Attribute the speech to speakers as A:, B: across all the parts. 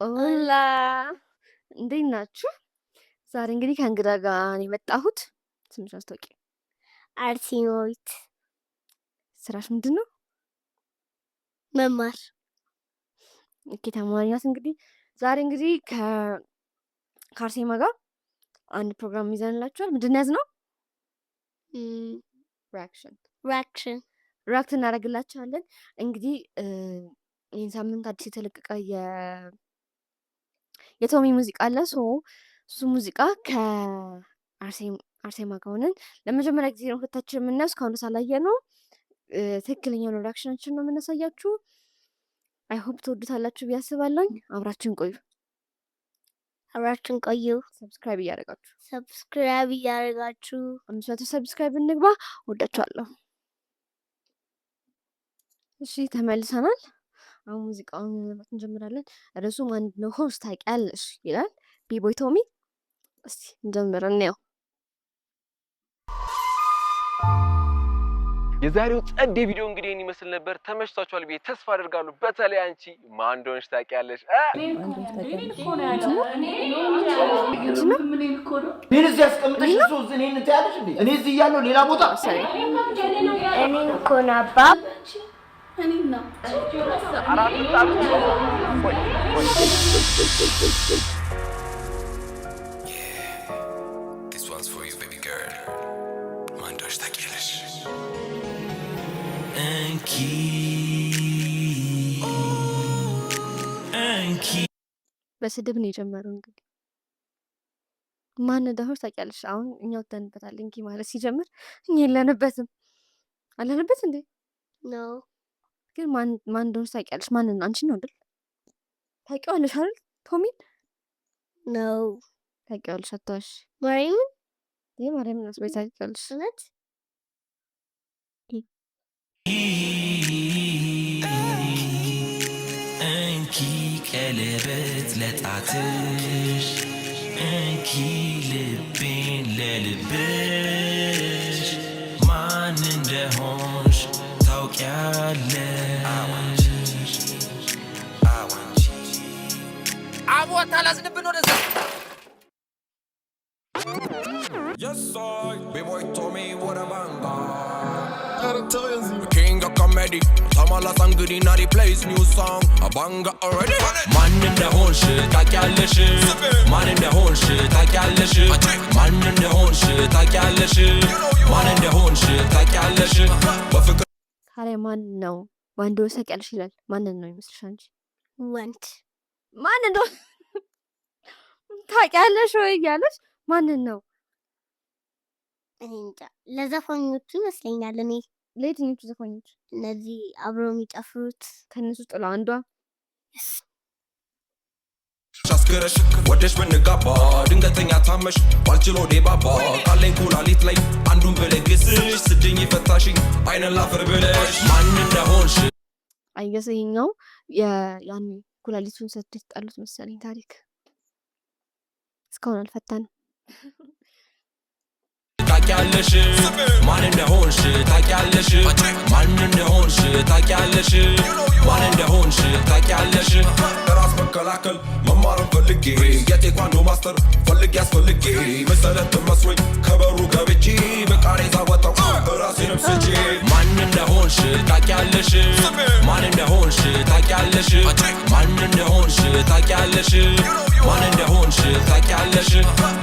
A: ኦላ እንዴት ናችሁ? ዛሬ እንግዲህ ከእንግዳ ጋር ነው የመጣሁት። ስምሽ አስታውቂ።
B: አርሴማዊት
A: ስራሽ ምንድን ነው?
B: መማር።
A: ኦኬ ተማሪ ናት። እንግዲህ ዛሬ እንግዲህ ከአርሴማ ጋር አንድ ፕሮግራም ይዘንላችኋል። ምንድን ነው ያዝነው?
B: ሪአክሽን
A: ሪአክት እናደርግላችኋለን። እንግዲህ ይህን ሳምንት አዲስ የተለቀቀ የቶሚ ሙዚቃ አለ። እሱ ሙዚቃ ከአርሴማ ጋር ሆነን ለመጀመሪያ ጊዜ ነው ሁለታችን የምናየው። እስካሁን ሳላየ ነው ትክክለኛውን ሪአክሽናችን ነው የምናሳያችሁ። አይሆፕ ትወዱታላችሁ ብዬ አስባለሁኝ። አብራችን ቆዩ። ሰብስክራይብ እያደረጋችሁ 500 ሰብስክራይብ እንግባ። ወዳችኋለሁ። እሺ ተመልሰናል። አሁን ሙዚቃውን እንጀምራለን። ርዕሱ ማን ነው? ሆስት ታውቂያለሽ ይላል። ቢቦይ ቶሚ። እስቲ እንጀምር እንየው።
C: የዛሬው ጸዴ ቪዲዮ እንግዲህ እኔን ይመስል ነበር። ተመችቷችኋል ብዬ ተስፋ አደርጋለሁ። በተለይ አንቺ ማን እንደሆነሽ ታውቂያለሽ?
D: እኔን እዚህ ያስቀምጠሽ ሰው እኔን ትያለሽ እንዴ? እኔ እዚህ እያለሁ ሌላ ቦታ
B: እኔን እኮ ነው አባ
A: በስድብ ነው የጀመረው። እንግዲህ ማን እንደሆነሽ ታውቂያለሽ? አሁን እኛ ወተንበታል። እንኪ ማለት ሲጀምር እኛ የለንበትም። አለንበት እንዴ?
B: ነው
A: ግን ማን እንደሆነሽ ታውቂያለሽ? ማንን? አንቺን ነው አይደል? ታውቂዋለሽ አይደል? ቶሚን
B: ነው
A: ታውቂዋለሽ። አታዋሽ።
B: ማርያምን
A: ነው ስበይ ታውቂዋለሽ።
B: እውነት
E: እንኪ ቀለበት ለጣትሽ፣ እንኪ ልቤን ለልብሽ፣ ማን እንደሆንሽ ታውቂያለሽ።
F: አቦታ ላዝንብን ወደዛ
G: Yes, I, B-boy Tommy, what a banga. The king of comedy, Tamala Sangudi, Nari plays new song, a banga already.
E: Man in the horn shit, ታውቂያለሽ። Man in the horn shit, ታውቂያለሽ። Man in the horn shit, ታውቂያለሽ። Man in the horn shit, ታውቂያለሽ።
A: ታዲያ ማን ነው? ማን እንደሆነ ታውቂያለሽ ይላል። ማንን ነው ይመስልሽ አንቺ?
B: ወንድ
A: ማን እንደሆነ ታውቂያለሽ ወይ እያለሽ ማንን ነው?
B: እኔ እንጃ። ለዘፋኞቹ ይመስለኛል። እኔ
A: ለየትኞቹ ዘፋኞች?
B: እነዚህ አብረው የሚጨፍሩት
A: ከእነሱ ውስጥ ለአንዷ
G: ሻስክረሽ ወደሽ ብንጋባ ድንገተኛ ታመሽ ባልችሎ ዴባባ ቃለኝ ኩላሊት ላይ አንዱን ብለግስሽ ስድኝ ፈታሽኝ አይነን ላፈር ብለሽ
E: ማን እንደሆንሽ
A: አይገስ ይኸኛው ያን ኩላሊቱን ሰጥቶ የተጣሉት መሰለኝ ታሪክ እስካሁን አልፈታንም።
E: ታውቂያለሽ። ማን እንደሆንሽ ታውቂያለሽ። ማን እንደሆንሽ ታውቂያለሽ። ማን እንደሆንሽ ታውቂያለሽ።
G: ራስ መከላከል መማርን ፈልጌ የቴኳንዶ ማስተር ፈልጌ አስፈልጌ መሰረት መስሎኝ ከበሩ ገብቼ በቃሬዛ ወጣው ራሴንም ስቼ
E: ማን እንደሆንሽ ታውቂያለሽ። ማን እንደሆንሽ ታውቂያለሽ። ማን እንደሆንሽ ታውቂያለሽ። ማን እንደሆንሽ ታውቂያለሽ።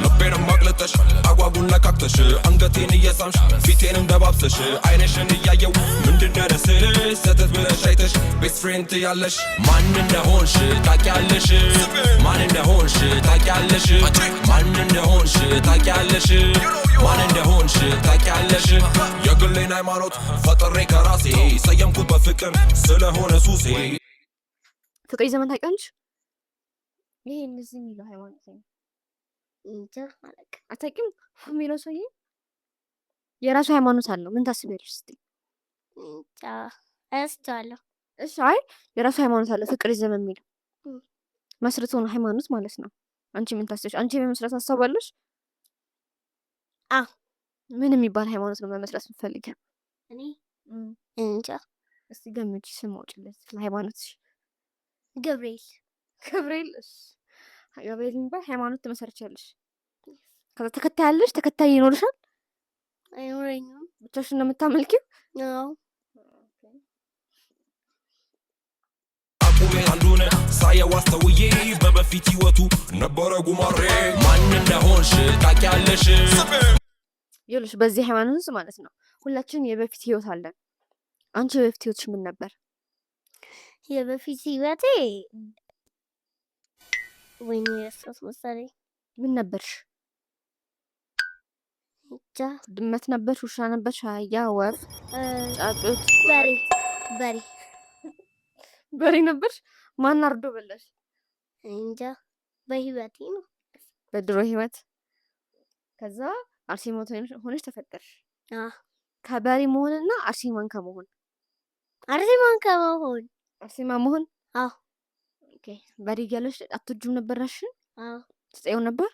G: ልቤንም አቅልጠሽ አጓጉን ነካክተሽ አንገቴን እየሳምሽ ፊቴንም ደባብሰሽ አይነሽን እያየው ምንድነው ደስልሽ ሰተት ብለሽ አይተሽ ቤስት ፍሬንድ ያለሽ
E: ማን እንደሆንሽ ታውቂያለሽ። ማን እንደሆንሽ ታውቂያለሽ። ማን እንደሆንሽ ታውቂያለሽ። ማን እንደሆንሽ ታውቂያለሽ።
G: የግሌን ሃይማኖት ፈጥሬ ከራሴ ሰየምኩት በፍቅር ስለሆነ ሱሴ።
A: ፍቅር ዘመን ታውቂያለሽ? ይሄ እንደዚህ የሚለው ሃይማኖት ነው።
B: እንጃ ማለት
A: አታውቂም? የሚለው ሰውዬ የራሱ ሃይማኖት አለው። ምን ታስቢያለሽ? እስቲ
B: እንጃ እረስቸዋለሁ።
A: እሺ አይ የራሱ ሃይማኖት አለው። ፍቅር ዘመን የሚለው መስርቶ ነው ሃይማኖት ማለት ነው። አንቺ ምን ታስቢያለሽ? አንቺ በመስራት ታስባለሽ? ምን የሚባል ሃይማኖት ነው መመስረት የምትፈልጊው?
B: እኔ እንጃ።
A: እስቲ ገምቺ፣ ስም አውጪለት ለሃይማኖትሽ።
B: ገብርኤል
A: ገብርኤል ገብርኤል የሚባል ሃይማኖት ትመሰርቻለሽ። ከዛ ተከታይ ተከታይ ይኖርሻል?
B: አይኖረኝም።
A: ብቻሽን ነው የምታመልኪው?
B: አዎ
E: አቁሜ አንዱን ሳየው አስተውዬ በበፊት ህይወቱ ነበረ ጉማሬ ማን እንደሆንሽ ታውቂያለሽ?
A: ይኸውልሽ በዚህ ሃይማኖት ውስጥ ማለት ነው ሁላችንም የበፊት ህይወት አለን። አንቺ የበፊት ህይወትሽ ምን ነበር?
B: የበፊት ህይወቴ ወይኔ የረሳሁት መሰለኝ።
A: ምን ነበርሽ?
B: እንጃ።
A: ድመት ነበርሽ? ውሻ ነበርሽ? አህያ፣ ወፍ፣ ጫጩት?
B: በሬ
A: በሬ ነበርሽ? ማን አርዶ በላሽ?
B: እንጃ። በህይወቴ ነው
A: በድሮ ህይወት። ከዛ አርሴማ ሆነሽ ተፈጠርሽ። ከበሬ መሆንና አርሴማን ከመሆን አርሴማ መሆን።
B: አዎ
A: ኦኬ። በሬ እያለሽ አትወጂም ነበር ራስሽን?
B: አዎ።
A: ትጠይው ነበር?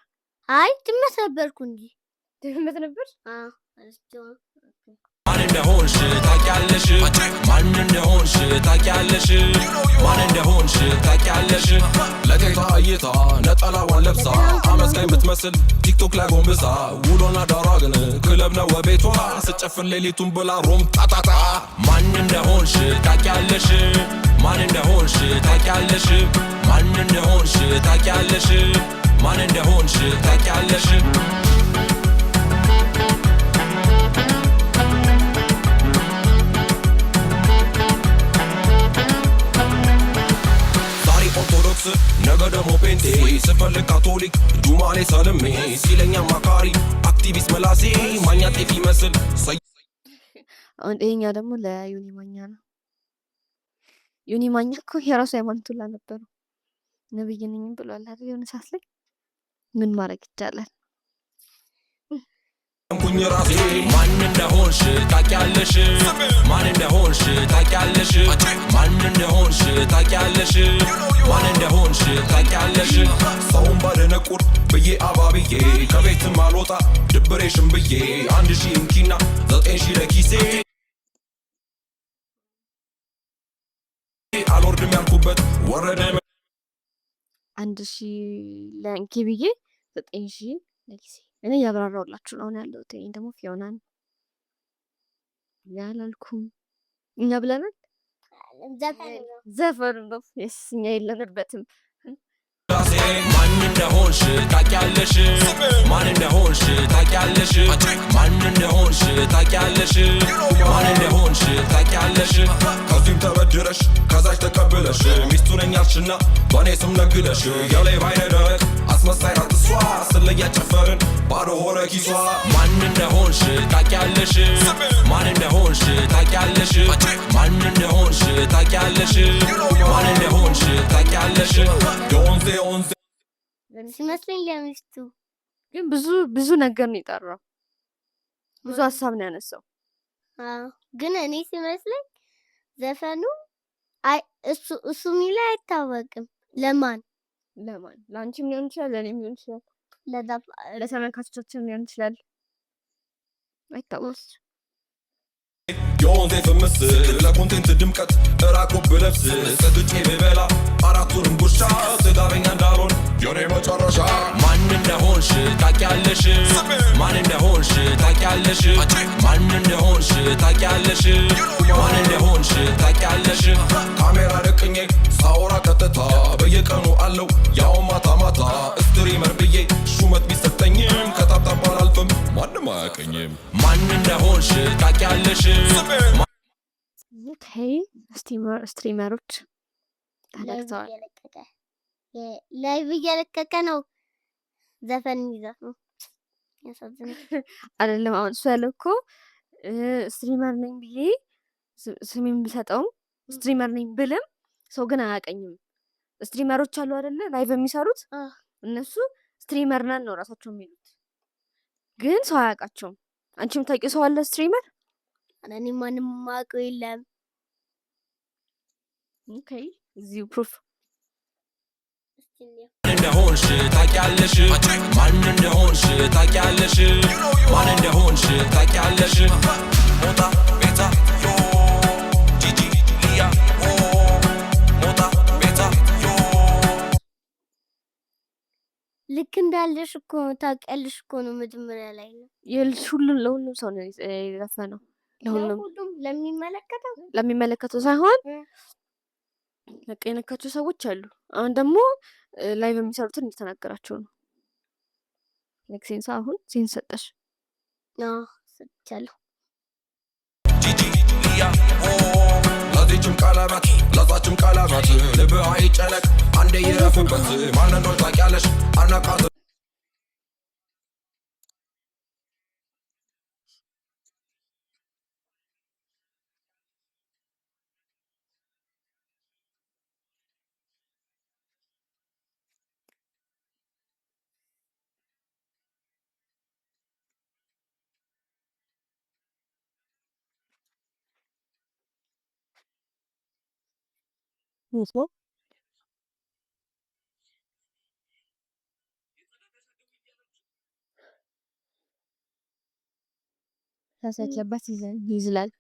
B: አይ ድመት ነበርኩ እንጂ።
A: ድመት ነበር?
B: አዎ።
E: ማን እንደሆንሽ ታውቂያለሽ? ማን እንደሆንሽ ታውቂያለሽ? ማን እንደሆንሽ ታውቂያለሽ? ለጌታ እይታ ነጠላዋን ለብሳ አመስጋኝ ብትመስል ቲክቶክ ላይ ጎንብሳ ውሎና ዳሯ ግን ክለብ ነው ቤቷ ስጨፍር ሌሊቱን ብላ ሮም ጣጣጣ ማን እንደሆንሽ ታውቂያለሽ? ማን እንደሆንሽ ታውቂያለሽ? ማን እንደሆንሽ ታውቂያለሽ? ማን እንደሆንሽ ታውቂያለሽ? ኦርቶዶክስ ነገ ደግሞ ፔንቴ ስፈልግ ካቶሊክ ጁማሌ ሰልሜ ሲለኛ ማካሪ አክቲቪስት መላሴ ማኛ ጤፍ ይመስል
A: ይሄኛ ደግሞ ለዩኒ ማኛ ነው። ዩኒ ማኛ እኮ የራሱ ሃይማኖት ሁላ ነበረው። ነብይ ነኝ ብሏል አይደል? የሆነ ሰዓት ላይ ምን ማድረግ ይቻላል?
E: ኩኝ ራሴ ማን እንደሆንሽ ታውቂያለሽ? ማን እንደሆንሽ ታውቂያለሽ? ማን እንደሆንሽ ታውቂያለሽ? ማን እንደሆንሽ ታውቂያለሽ? ሰውን ባደነቁር ብዬ አባብዬ ከቤትም አልወጣ ድብሬሽን ብዬ 1000 እንኪና 9000 ለኪሴ አልወርድም ያልኩበት ወረደ
A: 1000 ለእንኪ ብዬ 9000 ለኪሴ። እኔ ያብራራውላችሁ ነው ያለሁት። እኔ ደግሞ ፊዮናን ያላልኩም እኛ ብለናል። ዘፈን ነው እኛ የለንበትም።
E: ማን እንደሆንሽ ታውቂያለሽ? ማን እንደሆንሽ ታውቂያለሽ? ማን እንደሆንሽ ታውቂያለሽ? ማን እንደሆንሽ ታውቂያለሽ? ከዚህም ተበድረሽ ከዛች ተቀብለሽ ሚስቱ ነኝ አልሽና በእኔ ስም ነግደሽ የላይ ባይነ ደረቅ አስመሳይ ናት እሷ ስለያ ጨፈርን ባዶ ሆነ ኪሷ ማን እንደሆንሽ ታውቂያለሽ? ማን እንደሆንሽ ታውቂያለሽ? ማን እንደሆንሽ ታውቂያለሽ? ማን እንደሆንሽ ታውቂያለሽ?
B: ሲመስለኝ ለሚስቱ
A: ግን ብዙ ነገር ነው የጠራው። ብዙ ሀሳብ ነው ያነሳው።
B: ግን እኔ ሲመስለኝ ዘፈኑ እሱ የሚለው አይታወቅም። ለማን
A: ለአንቺም ሊሆን ይችላል፣ ለእኔም ሊሆን ይችላል፣ ለተመልካቾቻችን ሊሆን ይችላል። አይታወቅም።
E: የወንዜ ፍምስል ለኮንቴንት ድምቀት እራቁብ ብለብስ ጽድቄ ብበላ አራቱንም ጉርሻ ስጋበኛ እንዳልሆን የኔ መጨረሻ ማን እንደሆንሽ ታውቂያለሽ? ማን እንደሆንሽ ታውቂያለሽ? ማን እንደሆንሽ ታውቂያለሽ? ማን እንደሆንሽ ታውቂያለሽ? ካሜራ ደቅኜ ሳወራ ቀጥታ በየቀኑ አለው ያው ማታ ማታ ስትሪመር ብዬ ሹመት ቢሰጠኝም ከታብታብ አላልፍም ማንም አያውቀኝም። ማን እንደሆንሽ ታውቂያለሽ?
A: ስትሪመሮች ተለቅተዋል።
B: ላይቭ እየለቀቀ ነው ዘፈን ይዘፍ ነው። ያሳዝናል
A: አይደለም? አሁን እሱ ያለው እኮ ስትሪመር ነኝ ብዬ ስሜን ብሰጠውም ስትሪመር ነኝ ብልም ሰው ግን አያውቀኝም። ስትሪመሮች አሉ አይደለ? ላይቭ የሚሰሩት እነሱ ስትሪመር ነን ነው ራሳቸው የሚሉት፣ ግን ሰው አያውቃቸውም። አንቺም ታውቂው ሰው አለ ስትሪመር?
B: እኔ ማንም ማውቀው የለም።
A: ኦኬ፣ እዚሁ ፕሩፍ
E: እንደሆንሽ ታውቂያለሽ? ማን እንደሆንሽ ታውቂያለሽ? ማን እንደሆንሽ ታውቂያለሽ? ሞታ ቤታ ዮ ጂጂ ሊያ ሞታ ቤታ ዮ
B: ልክ እንዳለሽ እኮ ታውቂያለሽ እኮ ነው መጀመሪያ ላይ ነው
A: ይኸውልሽ ለሁሉም ሰው ነው የዘፈነው። ለሁሉም
B: ሁሉም ለሚመለከተው
A: ለሚመለከተው ሳይሆን በቃ የነካቸው ሰዎች አሉ። አሁን ደግሞ ላይቭ የሚሰሩትን እየተናገራቸው ነው። ሴንሳ አሁን ሴንስ ሰጠሽ።
B: ሰጥቻለሁ።
G: ለዚችም ቀለበት ለዛችም ቀለበት ልብህ አይጨነቅ አንዴ ይረፍበት ማን እንደሆነ ታውቂያለሽ አናቃት
A: ተሰክለባት ይዝላል።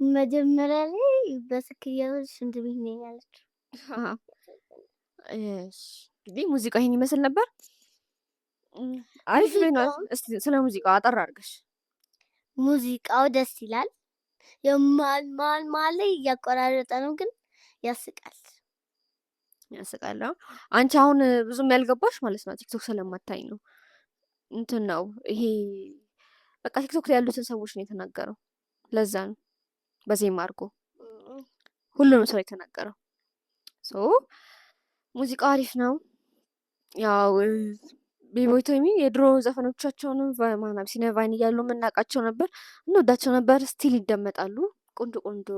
B: መጀመሪያ ላይ በስክያው ሽንት ቤት ነኝ ያለችው።
A: እንግዲህ ሙዚቃ ይሄን ይመስል ነበር። አሪፍ ነው። እስቲ ስለ ሙዚቃው አጠር አድርገሽ።
B: ሙዚቃው ደስ ይላል። ማል ላይ እያቆራረጠ ነው ግን ያስቃል።
A: አንቺ አሁን ብዙም ያልገባሽ ማለት ነው ቲክቶክ ስለማታይ ነው። እንትን ነው ይሄ በቃ ቲክቶክ ላይ ያሉትን ሰዎች ነው የተናገረው። ለዛ ነው በዜማ አድርጎ ሁሉንም ሰው የተናገረው። ሙዚቃ አሪፍ ነው። ያው ቤቦይ ቶሚ የድሮ ዘፈኖቻቸውንም አቢሲኒያ ቫይን እያሉ የምናውቃቸው ነበር፣ እንወዳቸው ነበር። ስቲል ይደመጣሉ። ቆንጆ ቆንጆ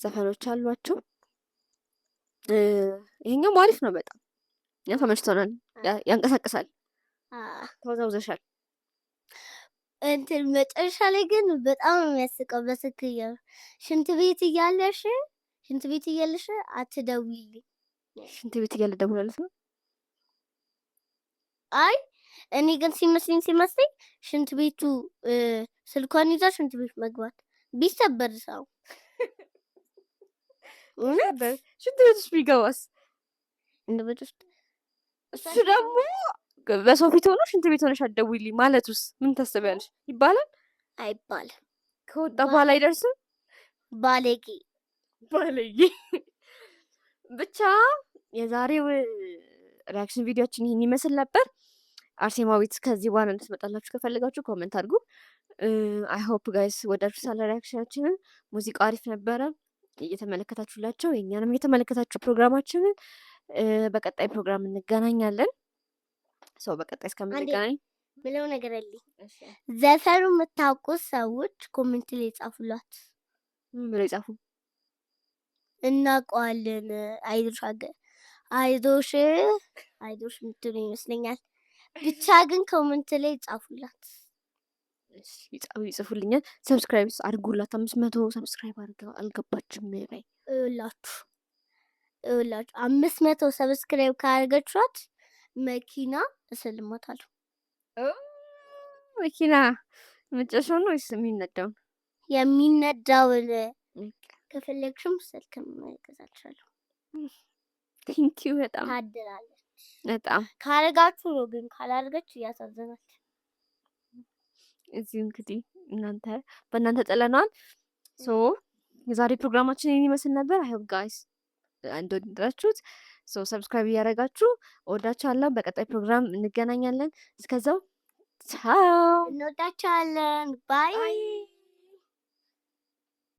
A: ዘፈኖች አሏቸው። ይሄኛው አሪፍ ነው በጣም ያ ተመችቶናል። ያንቀሳቅሳል። ተወዛውዘሻል።
B: እንትን መጨረሻ ላይ ግን በጣም የሚያስቀው በስክያው ሽንት ቤት እያለሽ አትደውይልኝ።
A: ሽንት ቤት እያለ ደውላለች ነው።
B: አይ እኔ ግን ሲመስለኝ ሽንት ቤቱ ስልኳን ይዛ ሽንት ቤት መግባት ቢሰበር ሰው
A: ሽንት ቤት ውስጥ ቢገባስ? እሱ ደግሞ በሰው ፊት ሆኖ ሽንት ቤት ሆነሽ አትደውይልኝ ማለቱስ ምን ታስቢያለሽ? ይባላል
B: አይባልም?
A: ከወጣ በኋላ አይደርስም።
B: ባለጌ
A: ብቻ የዛሬው ሪያክሽን ቪዲዮችን ይህን ይመስል ነበር። አርሴማዊት ከዚህ በኋላ እንድትመጣላችሁ ከፈለጋችሁ ኮመንት አድርጉ። አይ ሆፕ ጋይስ ወዳችሁታል ሪያክሽናችንን። ሙዚቃ አሪፍ ነበረ። እየተመለከታችሁላቸው የእኛንም እየተመለከታችሁ ፕሮግራማችንን በቀጣይ ፕሮግራም እንገናኛለን። ሰው በቀጣይ እስከምንገናኝ
B: ብለው ነገር አለኝ። ዘፈኑ የምታውቁት ሰዎች ኮሜንት ላይ ጻፉላት።
A: ምን ብለው ይጻፉ?
B: እናውቀዋለን አይዞሽ የምትሉ ይመስለኛል። ብቻ ግን ኮሜንት ላይ ጻፉላት።
A: ይጽፉልኛል። ሰብስክራይብ አድርጉላት። 500 ሰብስክራይብ አልገባችም በይ
B: እላችሁ 500 ሰብስክራይብ ካደረገችኋት መኪና እሰልማታለሁ።
A: መኪና መጨረሻውን ነው ወይስ የሚነዳውን?
B: የሚነዳውን ከፈለግሽም ስልክ እገዛልሻለሁ።
A: ቴንኪው በጣም
B: ታድላለች።
A: በጣም
B: ካረጋችሁ ነው፣ ግን ካላረገች እያሳዘናች።
A: እዚህ እንግዲህ በእናንተ ጥለናል። የዛሬ ፕሮግራማችን ይህን ይመስል ነበር። አይ ሆፕ ጋይስ እንደወደዳችሁት። ሰብስክራይብ እያደረጋችሁ እወዳችኋለሁ። በቀጣይ ፕሮግራም እንገናኛለን። እስከዛው ቻው።
B: እንወዳችኋለን። ባይ